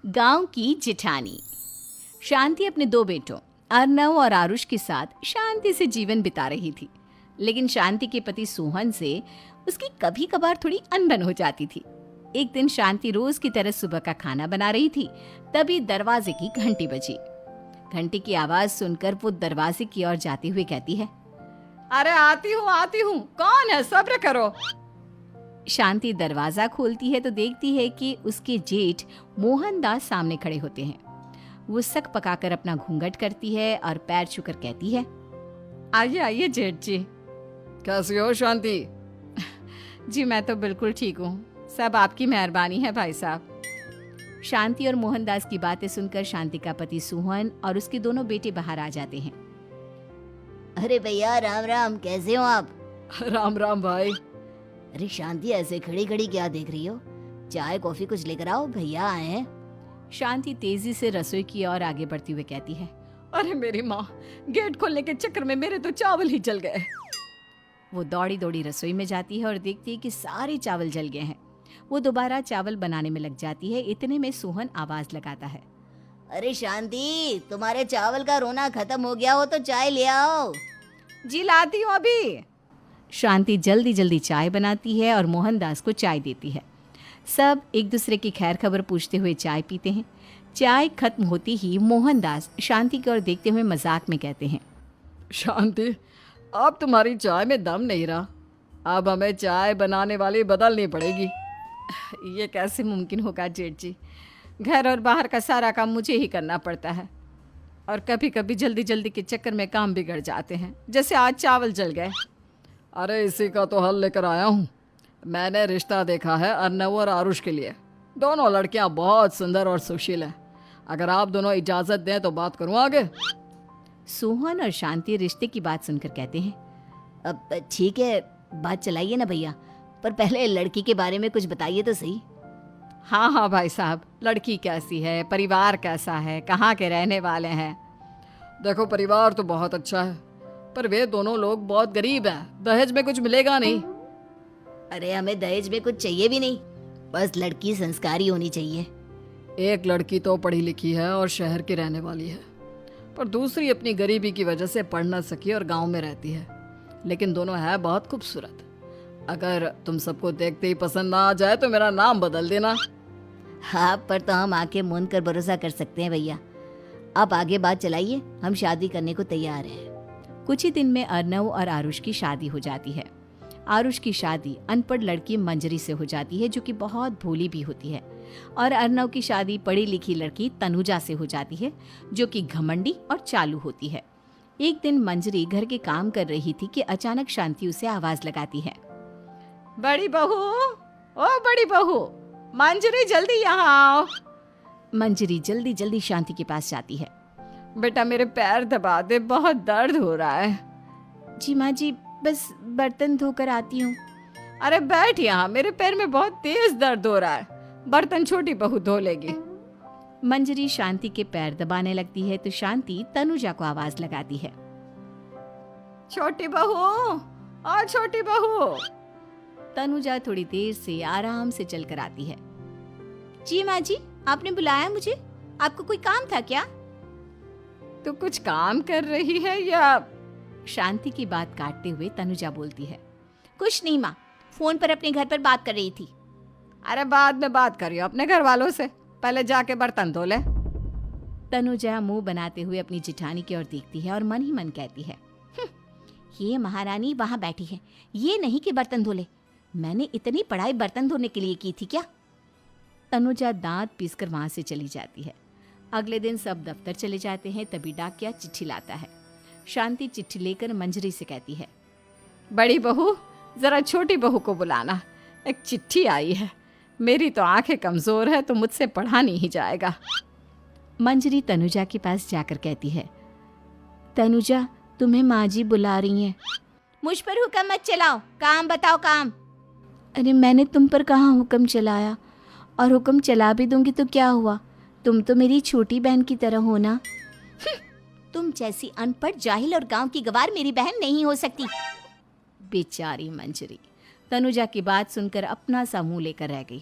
गांव की जिठानी। शांति अपने दो बेटों अर्नव और आरुष के साथ शांति से जीवन बिता रही थी। लेकिन शांति के पति सोहन से उसकी कभी कभार थोड़ी अनबन हो जाती थी। एक दिन शांति रोज की तरह सुबह का खाना बना रही थी, तभी दरवाजे की घंटी बजी। घंटी की आवाज सुनकर वो दरवाजे की ओर जाते हुए कहती है, अरे आती हूँ, कौन है? सब्र करो। शांति दरवाजा खोलती है तो देखती है कि उसके जेठ मोहनदास सामने खड़े होते हैं। वो सक पकाकर अपना घूंघट करती है और पैर छूकर कहती है, आइए आइए जेठ जी। कैसी हो शांति? जी मैं तो बिल्कुल ठीक हूँ, सब आपकी मेहरबानी है भाई साहब। शांति और मोहनदास की बातें सुनकर शांति का पति सोहन और उसके दोनों बेटे बाहर आ जाते हैं। अरे भैया राम राम, कैसे हो आप? राम राम भाई। अरे शांति, ऐसे खड़ी खड़ी क्या देख रही हो? चाय कॉफी कुछ लेकर आओ, भैया आए हैं। शांति तेजी से रसोई की ओर आगे बढ़ती हुए कहती है, अरे मेरी माँ, गेट खोलने के चक्कर में मेरे तो चावल ही जल गए। वो दौड़ी दौड़ी रसोई में जाती है और देखती है कि सारे चावल जल गए हैं। वो दोबारा चावल बनाने में लग जाती है। इतने में सोहन आवाज लगाता है, अरे शांति, तुम्हारे चावल का रोना खत्म हो गया हो तो चाय ले आओ। जी लाती हूँ अभी। शांति जल्दी जल्दी चाय बनाती है और मोहनदास को चाय देती है। सब एक दूसरे की खैर खबर पूछते हुए चाय पीते हैं। चाय खत्म होती ही मोहनदास शांति की ओर देखते हुए मजाक में कहते हैं, शांति, अब तुम्हारी चाय में दम नहीं रहा, अब हमें चाय बनाने वाली बदलनी पड़ेगी। ये कैसे मुमकिन होगा जेठ जी? घर और बाहर का सारा काम मुझे ही करना पड़ता है और कभी कभी जल्दी जल्दी के चक्कर में काम बिगड़ जाते हैं, जैसे आज चावल जल गए। अरे इसी का तो हल लेकर आया हूँ। मैंने रिश्ता देखा है अर्नव और आरुष के लिए। दोनों लड़कियाँ बहुत सुंदर और सुशील हैं। अगर आप दोनों इजाज़त दें तो बात करूँ आगे। सोहन और शांति रिश्ते की बात सुनकर कहते हैं, अब ठीक है, बात चलाइए ना भैया, पर पहले लड़की के बारे में कुछ बताइए तो सही। हाँ हाँ भाई साहब, लड़की कैसी है, परिवार कैसा है, कहाँ के रहने वाले हैं? देखो, परिवार तो बहुत अच्छा है, पर वे दोनों लोग बहुत गरीब हैं। दहेज में कुछ मिलेगा नहीं। अरे हमें दहेज में कुछ चाहिए भी नहीं, बस लड़की संस्कारी होनी चाहिए। एक लड़की तो पढ़ी लिखी है और शहर की रहने वाली है, पर दूसरी अपनी गरीबी की वजह से पढ़ न सकी और गांव में रहती है। लेकिन दोनों है बहुत खूबसूरत। अगर तुम सबको देखते ही पसंद ना आ जाए तो मेरा नाम बदल देना। हाँ, पर तो हम आके मूंद कर भरोसा कर सकते हैं भैया। आप आगे बात चलाइए, हम शादी करने को तैयार हैं। कुछ ही दिन में अर्नव और आरुष की शादी हो जाती है। आरुष की शादी अनपढ़ लड़की मंजरी से हो जाती है, जो कि बहुत भोली भी होती है, और अर्नव की शादी पढ़ी लिखी लड़की तनुजा से हो जाती है, जो कि घमंडी और चालू होती है। एक दिन मंजरी घर के काम कर रही थी कि अचानक शांति उसे आवाज लगाती है, बड़ी बहू, ओ बड़ी बहू, मंजरी जल्दी यहाँ आओ। मंजरी जल्दी जल्दी शांति के पास जाती है। बेटा मेरे पैर दबा दे, बहुत दर्द हो रहा है। जी माँ जी, बस बर्तन धोकर आती हूँ। अरे बैठ यहाँ, मेरे पैर में बहुत तेज दर्द हो रहा है। बर्तन छोटी बहू धो लेगी। मंजरी शांति के पैर दबाने लगती है तो शांति तनुजा को आवाज लगाती है, छोटी बहू, ओ छोटी बहू। तनुजा थोड़ी देर से आराम से चलकर आती है। जी माँ जी, आपने बुलाया मुझे? आपको कोई काम था क्या? तू कुछ काम कर रही है या? शांति की बात काटते हुए तनुजा बोलती है, कुछ नहीं माँ, फोन पर अपने घर पर बात कर रही थी। अरे बाद में बात करियो अपने घर वालों से, पहले जाके बर्तन धो ले। तनुजा मुंह बनाते हुए अपनी जिठानी की ओर देखती है और मन ही मन कहती है, ये महारानी वहाँ बैठी है, ये नहीं कि बर्तन धो ले। मैंने इतनी पढ़ाई बर्तन धोने के लिए की थी क्या? तनुजा दांत पीसकर वहां से चली जाती है। अगले दिन सब दफ्तर चले जाते हैं, तभी डाकिया चिट्ठी लाता है। शांति चिट्ठी लेकर मंजरी से कहती है, बड़ी बहू, जरा छोटी बहू को बुलाना, एक चिट्ठी आई है। मेरी तो आंखें कमजोर है तो मुझसे पढ़ा नहीं जाएगा। मंजरी तनुजा के पास जाकर कहती है, तनुजा, तुम्हें माँ जी बुला रही हैं। मुझ पर हुक्म मत चलाओ, काम बताओ काम। अरे मैंने तुम पर कहाँ हुक्म चलाया, और हुक्म चला भी दूंगी तो क्या हुआ? तुम तो मेरी छोटी बहन की तरह हो ना। तुम जैसी अनपढ़, जाहिल और गांव की गवार मेरी बहन नहीं हो सकती। बेचारी मंजरी तनुजा की बात सुनकर अपना सा मुंह लेकर रह गई।